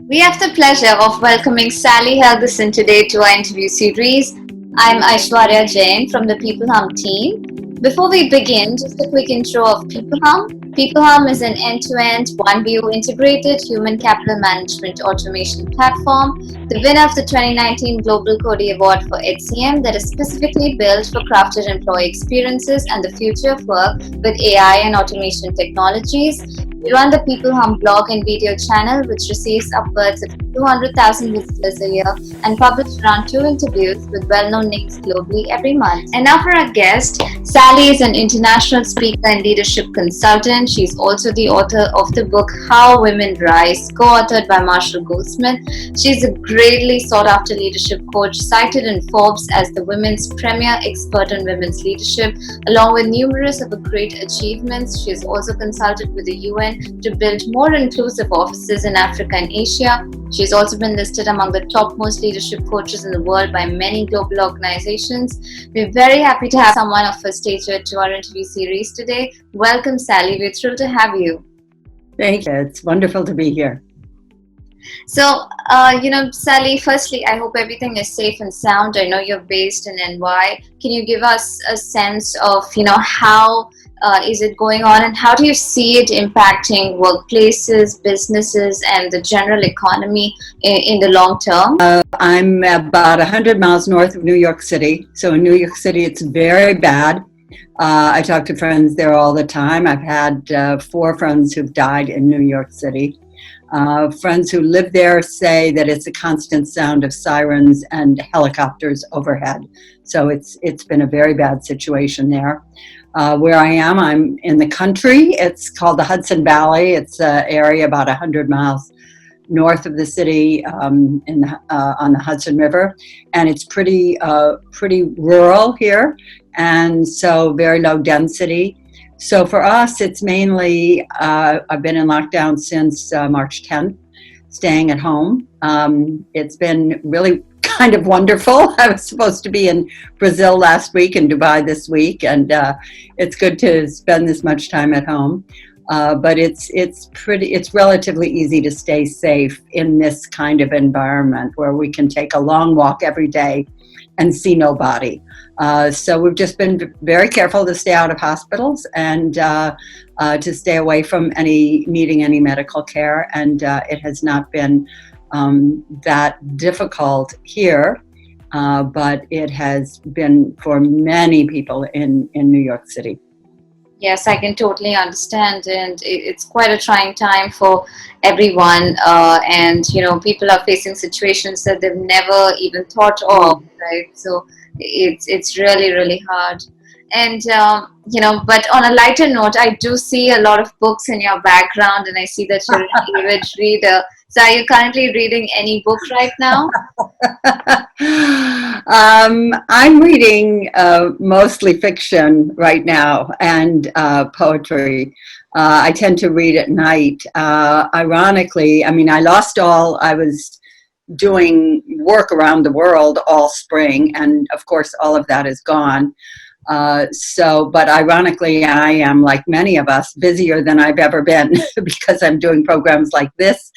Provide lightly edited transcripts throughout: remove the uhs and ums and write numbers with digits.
We have the pleasure of welcoming Sally Helgesen today to our interview series. I'm Aishwarya Jain from the peopleHum team. Before we begin, just a quick intro of peopleHum. peopleHum is an end-to-end, one-view integrated human capital management automation platform, the winner of the 2019 Global Cody Award for HCM that is specifically built for crafted employee experiences and the future of work with AI and automation technologies. We run the peopleHum blog and video channel, which receives upwards of 200,000 visitors a year and publish around 2 interviews with well-known names globally every month. And now for our guest, Sally is an international speaker and leadership consultant. She's also the author of the book How Women Rise, co-authored by Marshall Goldsmith. She's a greatly sought-after leadership coach, cited in Forbes as the women's premier expert on women's leadership. Along with numerous of her great achievements, she has also consulted with the UN to build more inclusive offices in Africa and Asia. She has also been listed among the topmost leadership coaches in the world by many global organizations. We're very happy to have someone of her stature to our interview series today. Welcome, Sally. We're thrilled to have you. Thank you. It's wonderful to be here. So, Sally, firstly, I hope everything is safe and sound. I know you're based in NY. Can you give us a sense of, how is it going on and how do you see it impacting workplaces, businesses, and the general economy in the long term? I'm about 100 miles north of New York City. So in New York City, it's very bad. I talk to friends there all the time. I've had 4 friends who've died in New York City. Friends who live there say that it's a constant sound of sirens and helicopters overhead. So it's been a very bad situation there. Where I am, I'm in the country. It's called the Hudson Valley. It's an area about 100 miles north of the city on the Hudson River, and it's pretty rural here, and so very low density. So for us, it's mainly, I've been in lockdown since March 10th, staying at home. It's been really kind of wonderful. I was supposed to be in Brazil last week and Dubai this week, and it's good to spend this much time at home. But it's relatively easy to stay safe in this kind of environment where we can take a long walk every day and see nobody. So we've just been very careful to stay out of hospitals and to stay away from needing any medical care. And it has not been that difficult here, but it has been for many people in New York City. Yes, I can totally understand, and it's quite a trying time for everyone. And people are facing situations that they've never even thought of, right? So it's really really hard. And but on a lighter note, I do see a lot of books in your background, and I see that you're an avid reader. So, are you currently reading any book right now? I'm reading mostly fiction right now and poetry. I tend to read at night. Ironically, I mean, I was doing work around the world all spring, and of course, all of that is gone. But ironically, I am, like many of us, busier than I've ever been because I'm doing programs like this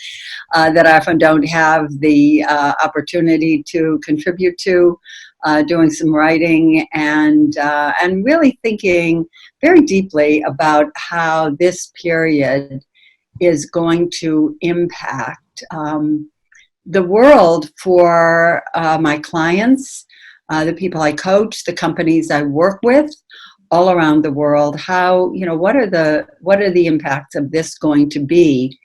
that I often don't have the opportunity to contribute to, doing some writing and really thinking very deeply about how this period is going to impact the world for my clients, the people I coach, the companies I work with all around the world. How, what are the impacts of this going to be?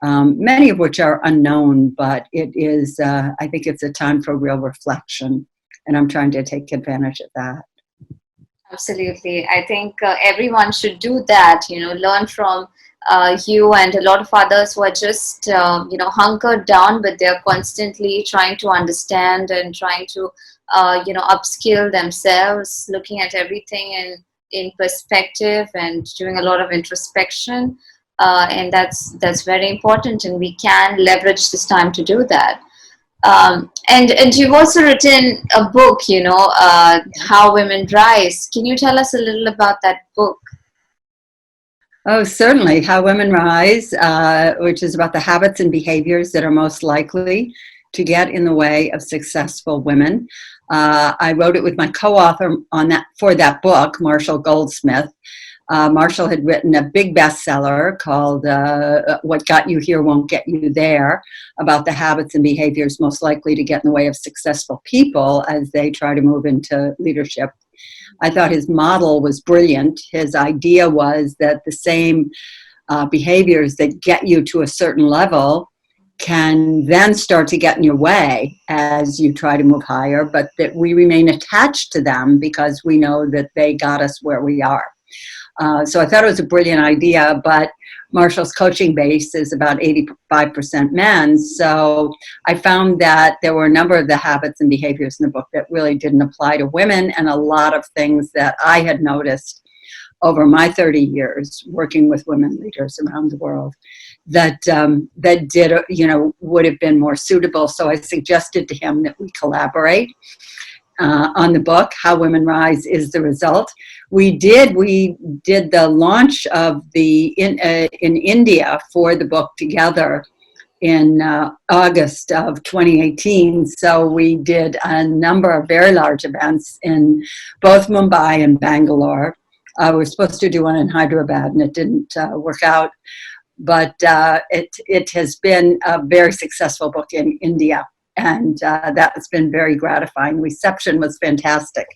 Many of which are unknown, but it is, I think it's a time for real reflection, and I'm trying to take advantage of that. Absolutely. I think everyone should do that, learn from you and a lot of others who are just, hunkered down, but they're constantly trying to understand and trying to, upskill themselves, looking at everything in perspective and doing a lot of introspection. And that's very important, and we can leverage this time to do that. And you've also written a book, How Women Rise. Can you tell us a little about that book? Oh, certainly. How Women Rise, which is about the habits and behaviors that are most likely to get in the way of successful women. I wrote it with my co-author on that for that book, Marshall Goldsmith. Marshall had written a big bestseller called What Got You Here Won't Get You There, about the habits and behaviors most likely to get in the way of successful people as they try to move into leadership. I thought his model was brilliant. His idea was that the same behaviors that get you to a certain level can then start to get in your way as you try to move higher, but that we remain attached to them because we know that they got us where we are. So I thought it was a brilliant idea, but Marshall's coaching base is about 85% men. So I found that there were a number of the habits and behaviors in the book that really didn't apply to women, and a lot of things that I had noticed over my 30 years working with women leaders around the world that that did, would have been more suitable. So I suggested to him that we collaborate on the book. How Women Rise is the result. We did the launch of the in India for the book together in August of 2018. So we did a number of very large events in both Mumbai and Bangalore. We were supposed to do one in Hyderabad, and it didn't work out. But it has been a very successful book in India, and that has been very gratifying. Reception was fantastic.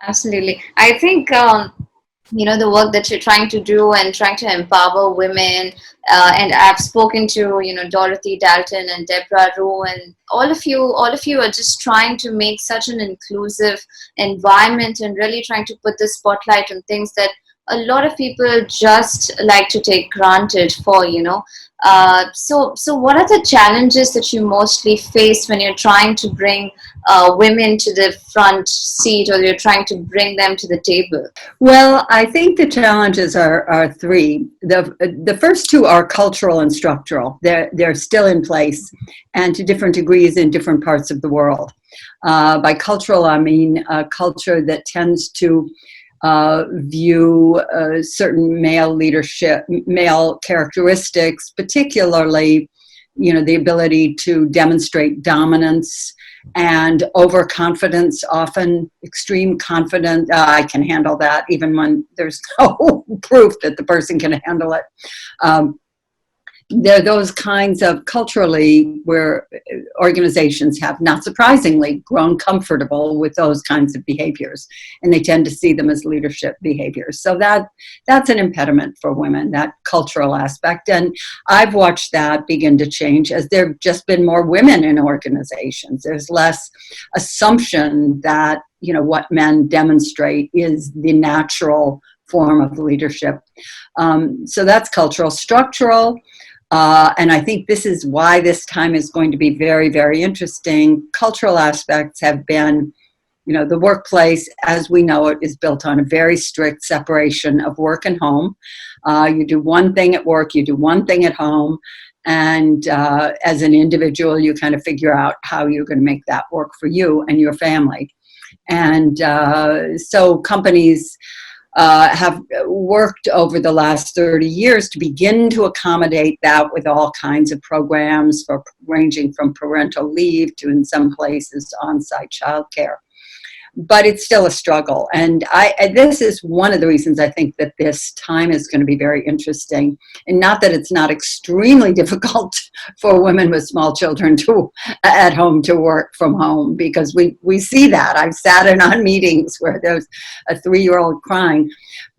Absolutely. I think, the work that you're trying to do and trying to empower women, and I've spoken to, Dorothy Dalton and Deborah Rowe, and all of you are just trying to make such an inclusive environment and really trying to put the spotlight on things that a lot of people just like to take granted for. So what are the challenges that you mostly face when you're trying to bring women to the front seat, or you're trying to bring them to the table? Well, I think the challenges are three. The first two are cultural and structural. They're still in place, and to different degrees in different parts of the world. By cultural, I mean a culture that tends to view certain male characteristics, particularly, the ability to demonstrate dominance and overconfidence, often extreme confidence. I can handle that, even when there's no proof that the person can handle it. There are those kinds of culturally where organizations have, not surprisingly, grown comfortable with those kinds of behaviors, and they tend to see them as leadership behaviors. So that's an impediment for women, that cultural aspect. And I've watched that begin to change as there have just been more women in organizations. There's less assumption that, what men demonstrate is the natural form of leadership. So that's cultural. Structural. And I think this is why this time is going to be very, very interesting. Cultural aspects have been, the workplace as we know it is built on a very strict separation of work and home. You do one thing at work, you do one thing at home. And as an individual, you kind of figure out how you're going to make that work for you and your family. And so companies have worked over the last 30 years to begin to accommodate that with all kinds of programs ranging from parental leave to, in some places, on-site childcare. But it's still a struggle. And this is one of the reasons I think that this time is going to be very interesting. And not that it's not extremely difficult for women with small children at home to work from home, because we see that. I've sat in on meetings where there's a 3-year-old crying,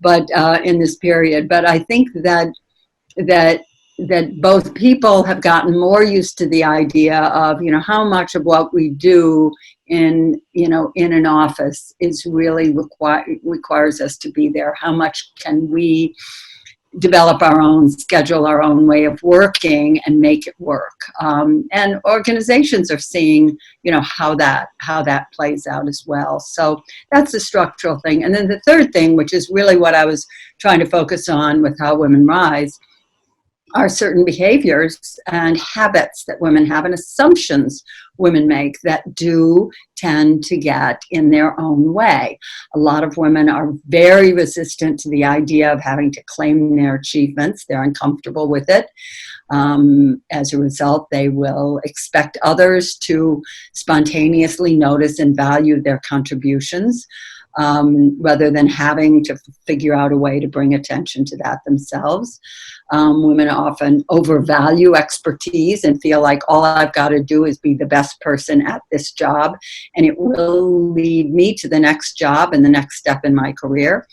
but in this period. But I think that both people have gotten more used to the idea of, how much of what we do in an office is really requires us to be there. How much can we develop our own, schedule our own way of working and make it work? And organizations are seeing, how that plays out as well. So that's the structural thing. And then the third thing, which is really what I was trying to focus on with How Women Rise, are certain behaviors and habits that women have and assumptions women make that do tend to get in their own way. A lot of women are very resistant to the idea of having to claim their achievements. They're uncomfortable with it. As a result, they will expect others to spontaneously notice and value their contributions, rather than having to figure out a way to bring attention to that themselves. Women often overvalue expertise and feel like all I've got to do is be the best person at this job, and it will lead me to the next job and the next step in my career.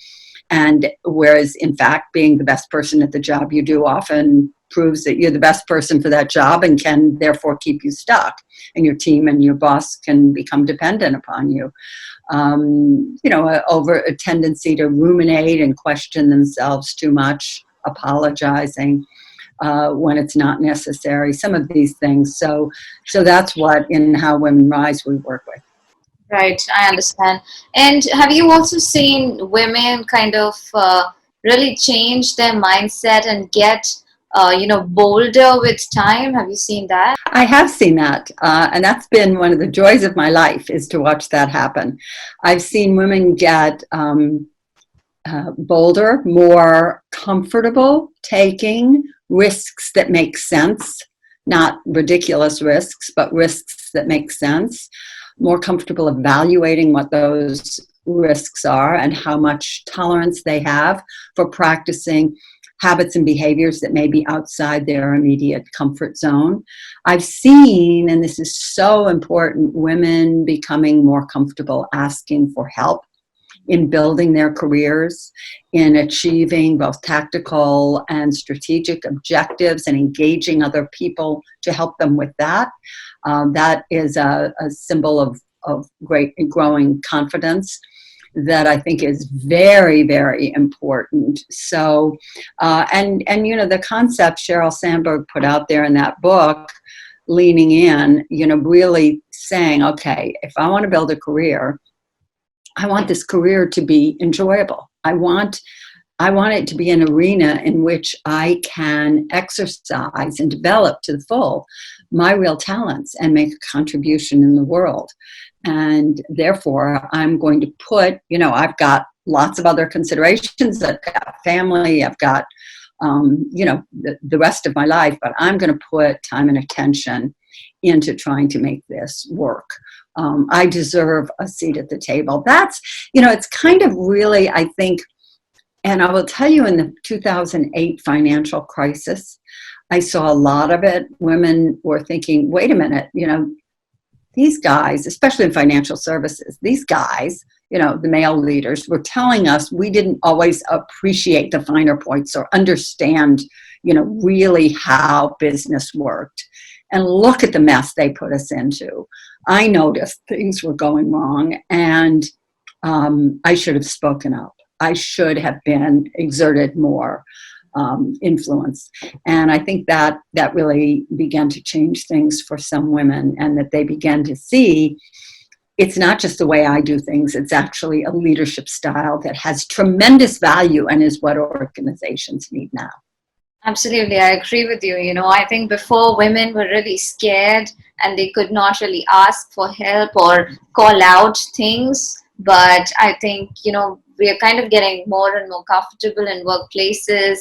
And whereas, in fact, being the best person at the job you do often proves that you're the best person for that job and can therefore keep you stuck, and your team and your boss can become dependent upon you. Over a tendency to ruminate and question themselves too much, apologizing when it's not necessary, some of these things. So that's what in How Women Rise we work with. Right, I understand. And have you also seen women kind of really change their mindset and get, bolder with time? Have you seen that? I have seen that, and that's been one of the joys of my life, is to watch that happen. I've seen women get bolder, more comfortable taking risks that make sense, not ridiculous risks, but risks that make sense, more comfortable evaluating what those risks are and how much tolerance they have for practicing habits and behaviors that may be outside their immediate comfort zone. I've seen, and this is so important, women becoming more comfortable asking for help in building their careers, in achieving both tactical and strategic objectives, and engaging other people to help them with that. That is a symbol of great and growing confidence that I think is very, very important. So, the concept Sheryl Sandberg put out there in that book, Leaning In, really saying, okay, if I want to build a career, I want this career to be enjoyable. I want it to be an arena in which I can exercise and develop to the full my real talents and make a contribution in the world. And therefore, I'm going to put, I've got lots of other considerations. I've got family, I've got, the rest of my life, but I'm going to put time and attention into trying to make this work. I deserve a seat at the table. That's, it's kind of really, I think, and I will tell you, in the 2008 financial crisis, I saw a lot of it. Women were thinking, wait a minute, these guys, especially in financial services, these guys, the male leaders, were telling us we didn't always appreciate the finer points or understand, really how business worked. And look at the mess they put us into. I noticed things were going wrong, and I should have spoken up. I should have exerted more influence. And I think that really began to change things for some women, and that they began to see it's not just the way I do things, it's actually a leadership style that has tremendous value and is what organizations need now. Absolutely, I agree with you. I think before, women were really scared and they could not really ask for help or call out things. But I think, we are kind of getting more and more comfortable in workplaces,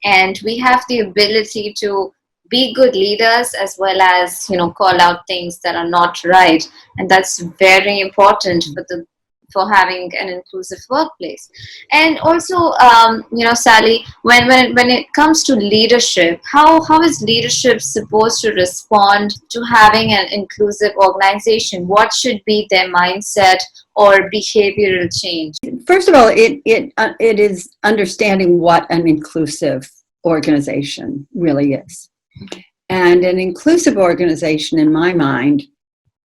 and we have the ability to be good leaders as well as, call out things that are not right. And that's very important for having an inclusive workplace. And also, Sally, when it comes to leadership, how is leadership supposed to respond to having an inclusive organization? What should be their mindset or behavioral change? First of all, it is understanding what an inclusive organization really is. And an inclusive organization, in my mind,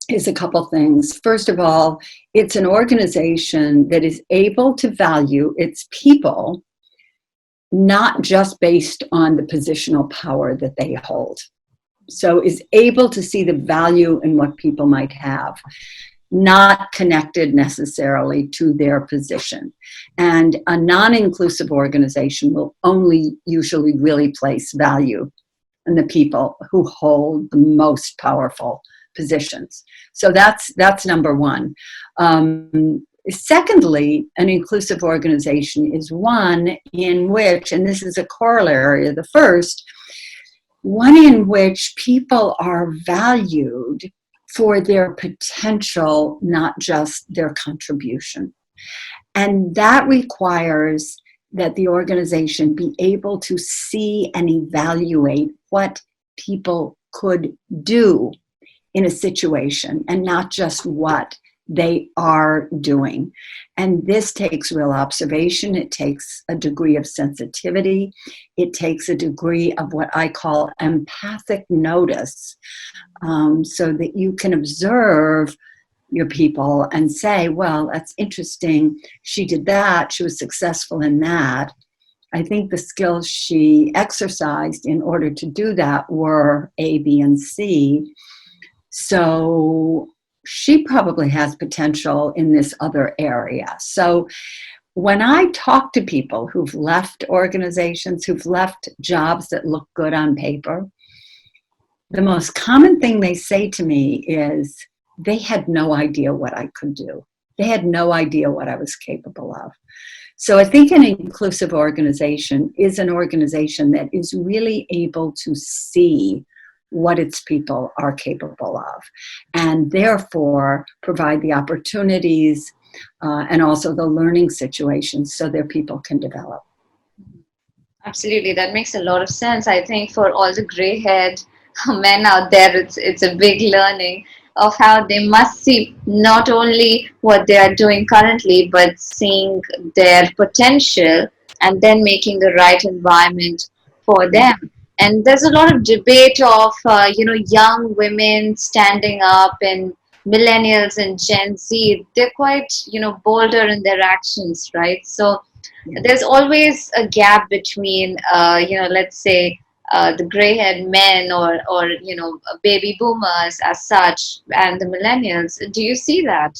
is a couple things. First of all, it's an organization that is able to value its people, not just based on the positional power that they hold. So is able to see the value in what people might have. not connected necessarily to their position. And a non-inclusive organization will only usually really place value in the people who hold the most powerful positions. So that's number one. Secondly, an inclusive organization is one in which, and this is a corollary of the first, one in which people are valued for their potential, not just their contribution. And that requires that the organization be able to see and evaluate what people could do in a situation and not just what they are doing. And this takes real observation. It takes a degree of sensitivity. It takes a degree of what I call empathic notice, so that you can observe your people and say, well, that's interesting. She did that. She was successful in that. I think the skills she exercised in order to do that were A, B, and C. So she probably has potential in this other area. So when I talk to people who've left organizations, who've left jobs that look good on paper, the most common thing they say to me is they had no idea what I could do. They had no idea what I was capable of. So I think an inclusive organization is an organization that is really able to see what its people are capable of, and therefore provide the opportunities and also the learning situations so their people can develop. Absolutely, that makes a lot of sense. I think for all the gray-haired men out there, it's a big learning of how they must see not only what they are doing currently, but seeing their potential and then making the right environment for them. And there's a lot of debate of young women standing up, and millennials and Gen Z. They're quite bolder in their actions, right? So there's always a gap between let's say the gray-haired men or baby boomers as such and the millennials. Do you see that?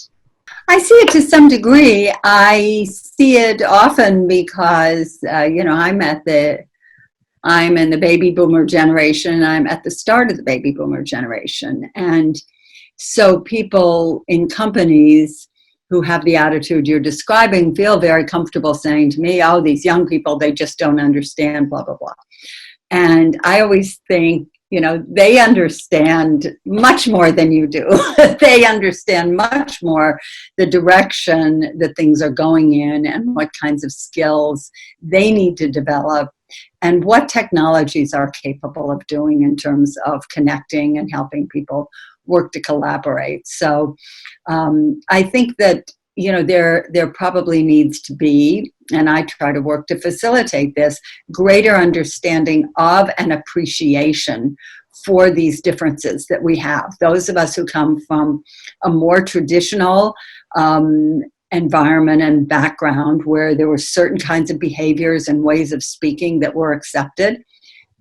I see it to some degree. I see it often because I'm in the baby boomer generation. I'm at the start of the baby boomer generation, and so people in companies who have the attitude you're describing feel very comfortable saying to me, oh, these young people, they just don't understand, blah, blah, blah. And I always think, they understand much more than you do. They understand much more the direction that things are going in and what kinds of skills they need to develop and what technologies are capable of doing in terms of connecting and helping people work to collaborate. So I think that there probably needs to be, and I try to work to facilitate this, greater understanding of and appreciation for these differences that we have. Those of us who come from a more traditional environment and background where there were certain kinds of behaviors and ways of speaking that were accepted,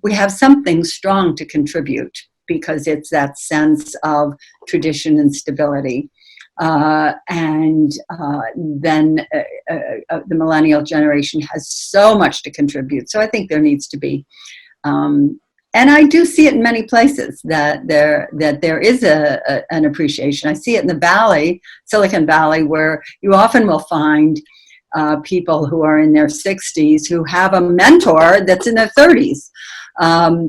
we have something strong to contribute because it's that sense of tradition and stability. Then the millennial generation has so much to contribute. So I think there needs to be, and I do see it in many places that there is an appreciation. I see it in the Valley, Silicon Valley, where you often will find people who are in their 60s who have a mentor that's in their 30s.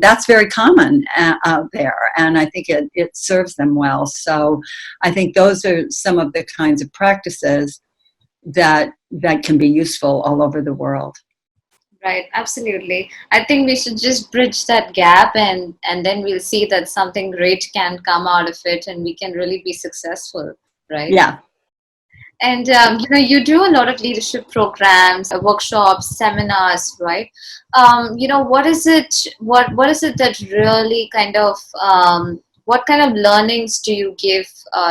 That's very common out there, and I think it serves them well. So I think those are some of the kinds of practices that can be useful all over the world. Right, absolutely. I think we should just bridge that gap, and then we'll see that something great can come out of it and we can really be successful, right? Yeah. And you do a lot of leadership programs, workshops, seminars, right? What is it? What is it that really kind of what kind of learnings do you give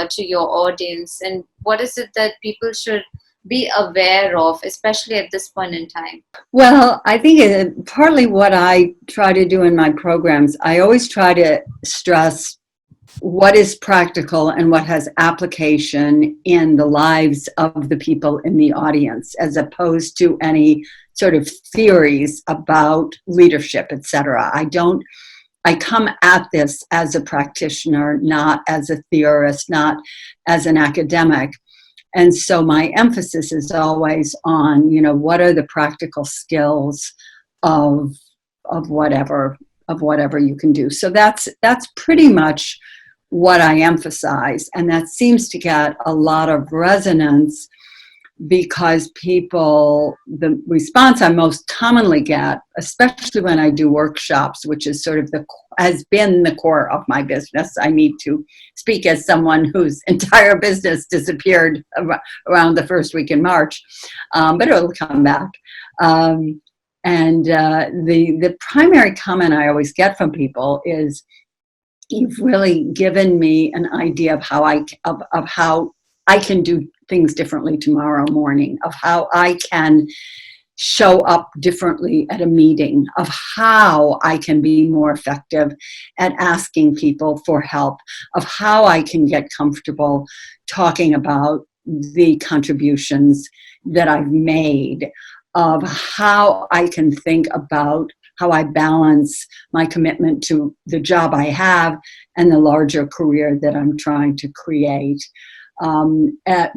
to your audience, and what is it that people should be aware of, especially at this point in time? Well, I think partly what I try to do in my programs, I always try to stress what is practical and what has application in the lives of the people in the audience, as opposed to any sort of theories about leadership, etc. I come at this as a practitioner, not as a theorist, not as an academic. And so my emphasis is always on, what are the practical skills of whatever you can do. So that's pretty much what I emphasize, and that seems to get a lot of resonance, because the response I most commonly get, especially when I do workshops, which is sort of has been the core of my business. I need to speak as someone whose entire business disappeared around the first week in March, but it'll come back. And the primary comment I always get from people is, "You've really given me an idea of how I can do things differently tomorrow morning, of how I can show up differently at a meeting, of how I can be more effective at asking people for help, of how I can get comfortable talking about the contributions that I've made, of how I can think about how I balance my commitment to the job I have and the larger career that I'm trying to create,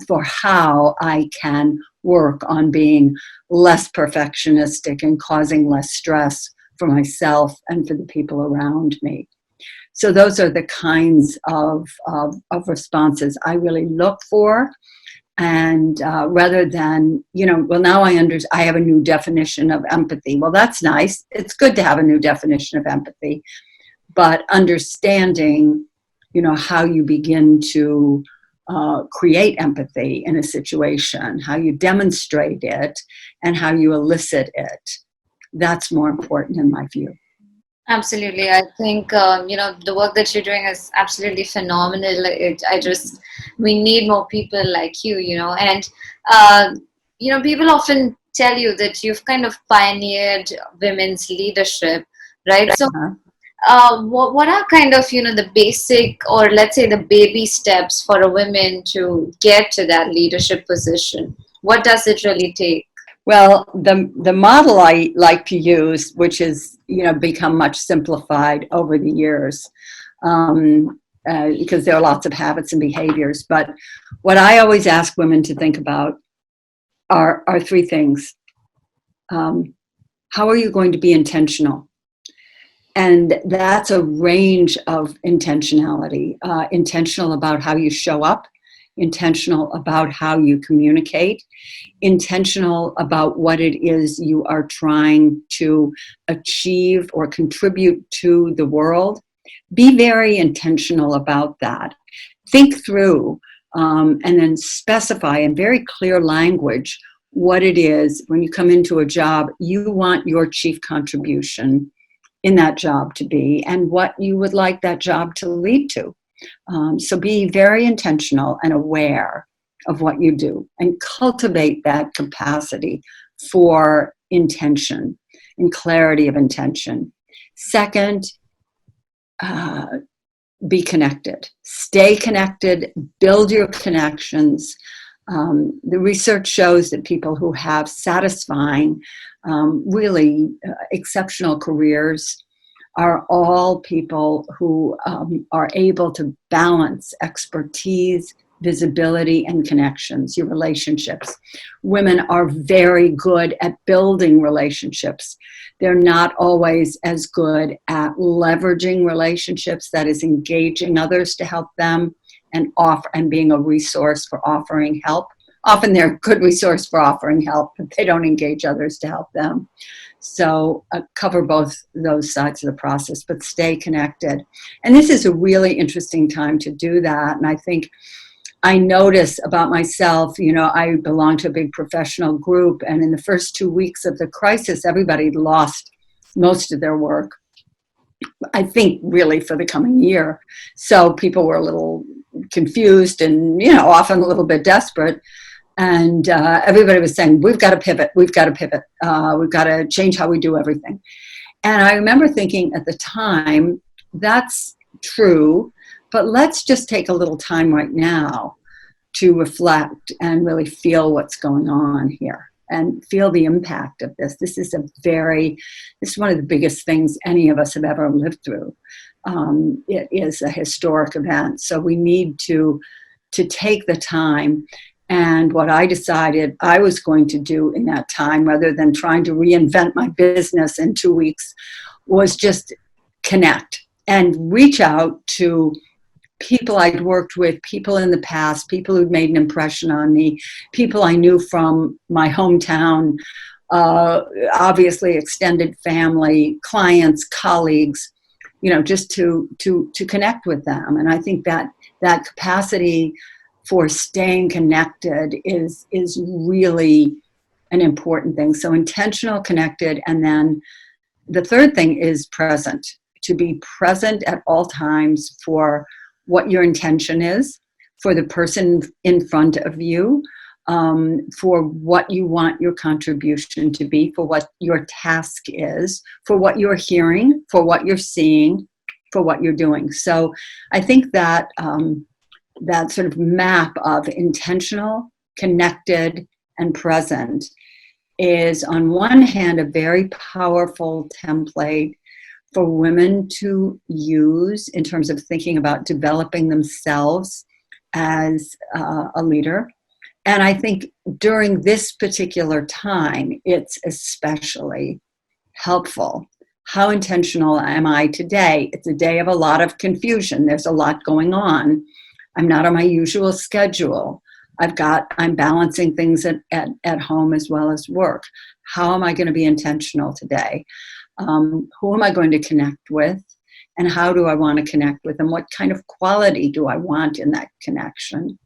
for how I can work on being less perfectionistic and causing less stress for myself and for the people around me." So those are the kinds of responses I really look for. And rather than, well, now I have a new definition of empathy. Well, that's nice. It's good to have a new definition of empathy, but understanding, how you begin to create empathy in a situation, how you demonstrate it, and how you elicit it. That's more important in my view. Absolutely. I think, the work that you're doing is absolutely phenomenal. We need more people like you, and, people often tell you that you've kind of pioneered women's leadership, right? So, what are kind of, the basic, or let's say the baby steps for a woman to get to that leadership position? What does it really take? Well, the model I like to use, which has become much simplified over the years, because there are lots of habits and behaviors. But what I always ask women to think about are three things. How are you going to be intentional? And that's a range of intentionality. Intentional about how you show up, intentional about how you communicate, intentional about what it is you are trying to achieve or contribute to the world. Be very intentional about that. Think through, and then specify in very clear language what it is, when you come into a job, you want your chief contribution in that job to be, and what you would like that job to lead to. So be very intentional and aware of what you do, and cultivate that capacity for intention and clarity of intention. Second, be connected. Stay connected. Build your connections. The research shows that people who have satisfying, really exceptional careers are all people who are able to balance expertise, visibility, and connections, your relationships. Women are very good at building relationships. They're not always as good at leveraging relationships, that is, engaging others to help them and being a resource for offering help. Often they're a good resource for offering help, but they don't engage others to help them. So cover both those sides of the process, but stay connected. And this is a really interesting time to do that. And I think I notice about myself, I belong to a big professional group, and in the first 2 weeks of the crisis, everybody lost most of their work, I think, really for the coming year. So people were a little confused and, often a little bit desperate. And everybody was saying, we've got to pivot. We've got to change how we do everything. And I remember thinking at the time, that's true, but let's just take a little time right now to reflect and really feel what's going on here and feel the impact of this. This is one of the biggest things any of us have ever lived through. It is a historic event, so we need to take the time. And what I decided I was going to do in that time, rather than trying to reinvent my business in 2 weeks, was just connect and reach out to people I'd worked with, people in the past, people who'd made an impression on me, people I knew from my hometown, obviously extended family, clients, colleagues, just to connect with them. And I think that capacity for staying connected is really an important thing. So intentional, connected, and then the third thing is present. To be present at all times for what your intention is, for the person in front of you, for what you want your contribution to be, for what your task is, for what you're hearing, for what you're seeing, for what you're doing. So I think that that sort of map of intentional, connected, and present is, on one hand, a very powerful template for women to use in terms of thinking about developing themselves as a leader. And I think during this particular time, it's especially helpful. How intentional am I today? It's a day of a lot of confusion. There's a lot going on. I'm not on my usual schedule. I'm balancing things at home as well as work. How am I going to be intentional today? Who am I going to connect with? And how do I want to connect with them? What kind of quality do I want in that connection?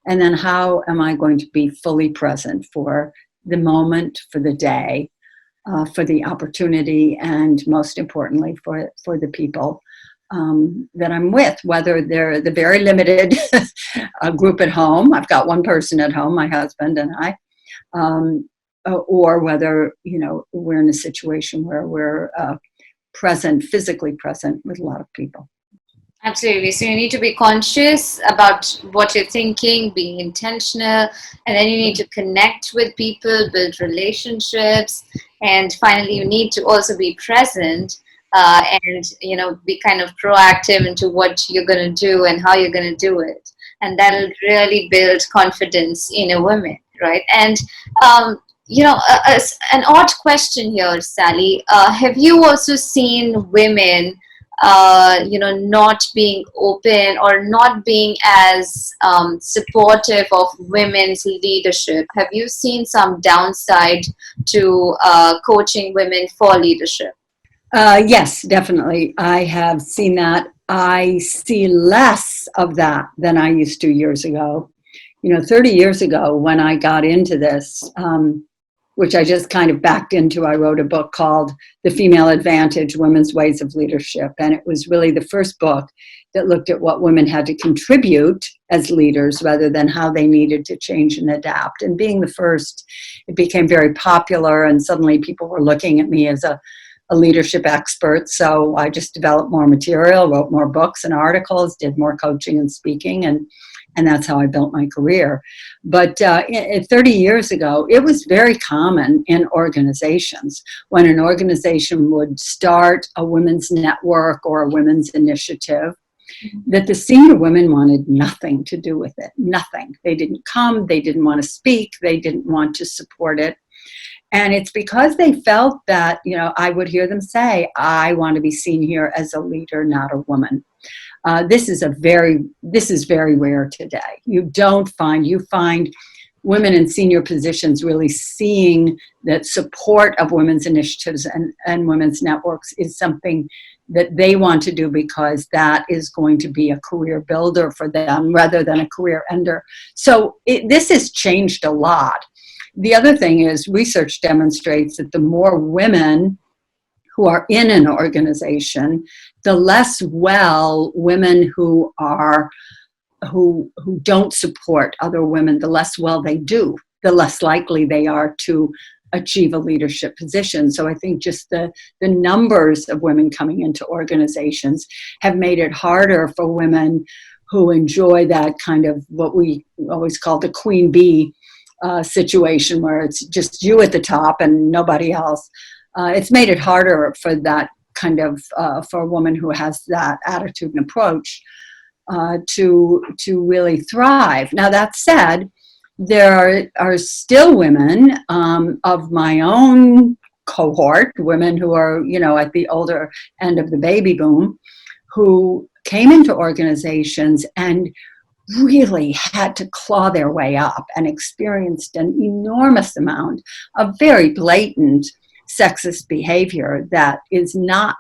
And then how am I going to be fully present for the moment, for the day, for the opportunity, and most importantly, for the people that I'm with, whether they're the very limited group at home. I've got one person at home, my husband and I, or whether, we're in a situation where we're physically present with a lot of people. Absolutely. So you need to be conscious about what you're thinking, being intentional, and then you need to connect with people, build relationships, and finally you need to also be present and be kind of proactive into what you're going to do and how you're going to do it, and that'll really build confidence in a woman, right? And an odd question here, Sally. Have you also seen women not being open or not being as supportive of women's leadership? Have you seen some downside to coaching women for leadership? Yes, definitely. I have seen that. I see less of that than I used to years ago. 30 years ago when I got into this, which I just kind of backed into, I wrote a book called The Female Advantage, Women's Ways of Leadership. And it was really the first book that looked at what women had to contribute as leaders rather than how they needed to change and adapt. And being the first, it became very popular, and suddenly people were looking at me as a leadership expert. So I just developed more material, wrote more books and articles, did more coaching and speaking, and that's how I built my career. But 30 years ago, it was very common in organizations when an organization would start a women's network or a women's initiative, that the senior women wanted nothing to do with it. Nothing. They didn't come. They didn't want to speak. They didn't want to support it. And it's because they felt that, I would hear them say, I want to be seen here as a leader, not a woman. This is very rare today. You find women in senior positions really seeing that support of women's initiatives and women's networks is something that they want to do because that is going to be a career builder for them rather than a career ender. So this has changed a lot. The other thing is research demonstrates that the more women who are in an organization, the less well women who don't support other women, the less well they do, the less likely they are to achieve a leadership position. So I think just the numbers of women coming into organizations have made it harder for women who enjoy that kind of what we always call the queen bee situation, where it's just you at the top and nobody else. It's made it harder for that kind of for a woman who has that attitude and approach to really thrive. Now, that said, there are still women of my own cohort, women who are, at the older end of the baby boom, who came into organizations and really had to claw their way up and experienced an enormous amount of very blatant sexist behavior that is not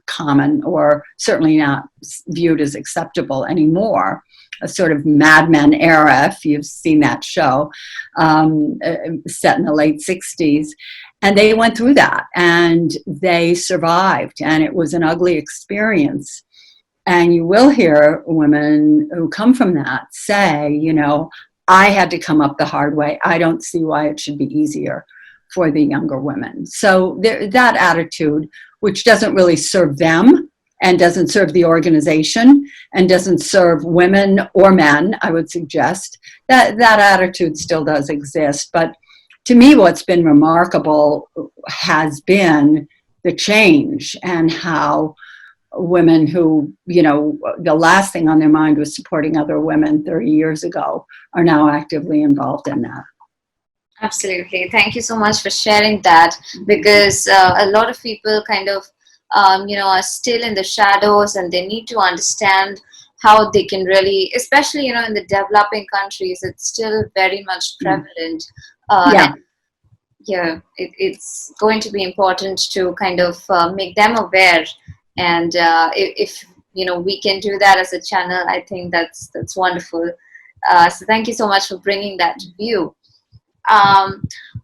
common or certainly not viewed as acceptable anymore. A sort of Mad Men era, if you've seen that show, set in the late 60s. And they went through that and they survived, and it was an ugly experience. And you will hear women who come from that say, I had to come up the hard way. I don't see why it should be easier for the younger women. So that attitude, which doesn't really serve them and doesn't serve the organization and doesn't serve women or men, I would suggest, that attitude still does exist. But to me, what's been remarkable has been the change and how women who, the last thing on their mind was supporting other women 30 years ago are now actively involved in that. Absolutely. Thank you so much for sharing that, because a lot of people kind of, are still in the shadows, and they need to understand how they can really, especially, in the developing countries, it's still very much prevalent. Yeah. And it's going to be important to kind of make them aware. And if we can do that as a channel, I think that's wonderful. So thank you so much for bringing that to view.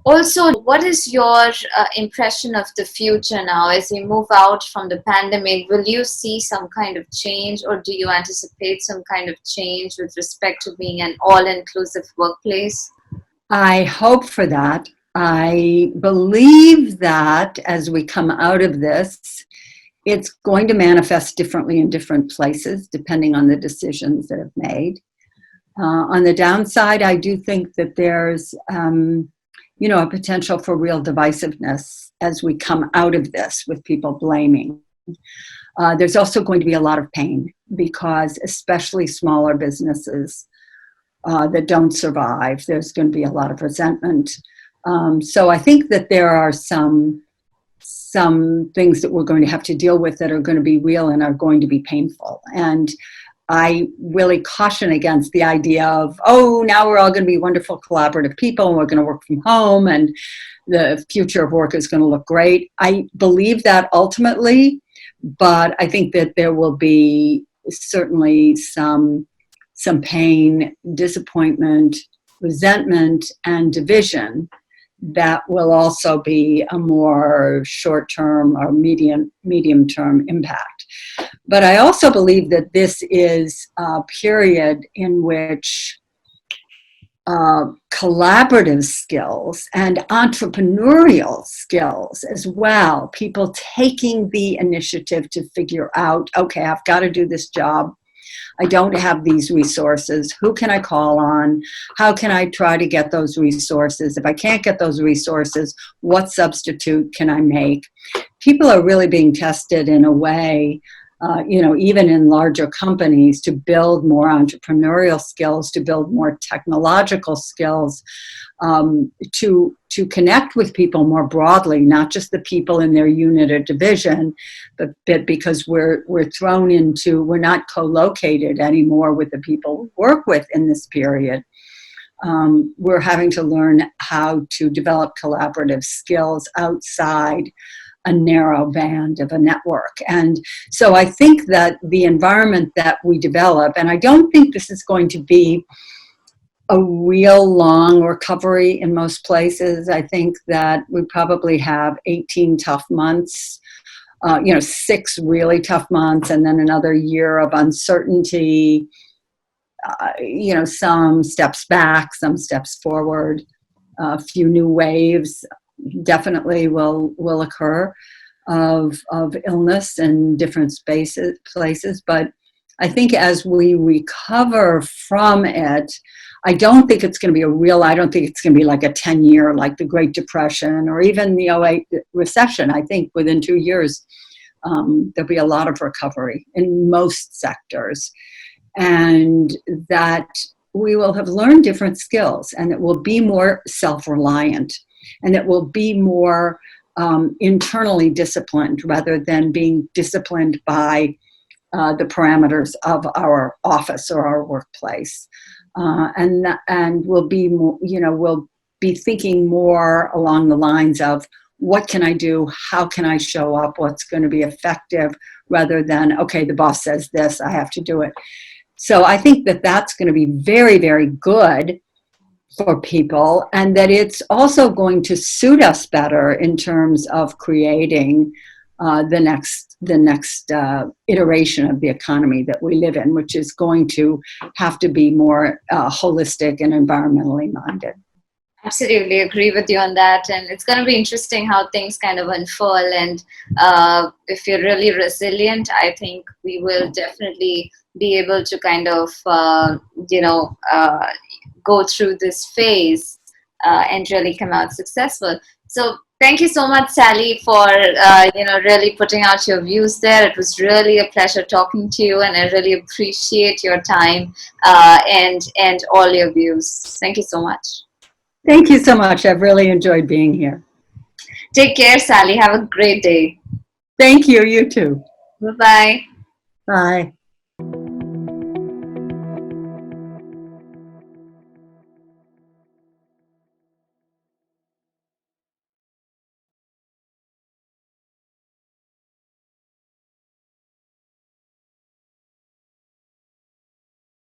Also, what is your impression of the future now as we move out from the pandemic? Will you see some kind of change, or do you anticipate some kind of change with respect to being an all-inclusive workplace? I hope for that. I believe that as we come out of this, it's going to manifest differently in different places, depending on the decisions that are made. On the downside, I do think that there's, a potential for real divisiveness as we come out of this with people blaming. There's also going to be a lot of pain because especially smaller businesses that don't survive, there's going to be a lot of resentment. So I think that there are some things that we're going to have to deal with that are going to be real and are going to be painful. And I really caution against the idea of, now we're all going to be wonderful collaborative people and we're going to work from home and the future of work is going to look great. I believe that ultimately, but I think that there will be certainly some pain, disappointment, resentment, and division that will also be a more short-term or medium-term impact. But I also believe that this is a period in which collaborative skills and entrepreneurial skills as well, people taking the initiative to figure out, okay, I've got to do this job. I don't have these resources. Who can I call on? How can I try to get those resources? If I can't get those resources, what substitute can I make? People are really being tested in a way, even in larger companies, to build more entrepreneurial skills, to build more technological skills, to connect with people more broadly, not just the people in their unit or division, but because we're thrown into, we're not co-located anymore with the people we work with in this period. We're having to learn how to develop collaborative skills outside a narrow band of a network. And so I think that the environment that we develop, and I don't think this is going to be a real long recovery in most places. I think that we probably have 18 tough months, 6 really tough months, and then another year of uncertainty, some steps back, some steps forward, a few new waves. definitely will occur of illness in different places. But I think as we recover from it, I don't think it's going to be I don't think it's going to be like a 10-year, like the Great Depression or even the '08 recession. I think within 2 years, there'll be a lot of recovery in most sectors. And that we will have learned different skills, and it will be more self-reliant, and it will be more internally disciplined rather than being disciplined by the parameters of our office or our workplace. And we'll be more, we'll be thinking more along the lines of what can I do? How can I show up? What's going to be effective rather than, okay, the boss says this, I have to do it. So I think that that's going to be very, very good for people, and that it's also going to suit us better in terms of creating the next iteration of the economy that we live in, which is going to have to be more holistic and environmentally minded. Absolutely agree with you on that, and it's going to be interesting how things kind of unfold. And if you're really resilient, I think we will definitely be able to kind of go through this phase and really come out successful. So thank you so much, Sally, for really putting out your views there. It was really a pleasure talking to you, and I really appreciate your time and all your views. Thank you so much. Thank you so much. I've really enjoyed being here. Take care, Sally. Have a great day. Thank you. You too. Bye-bye. Bye.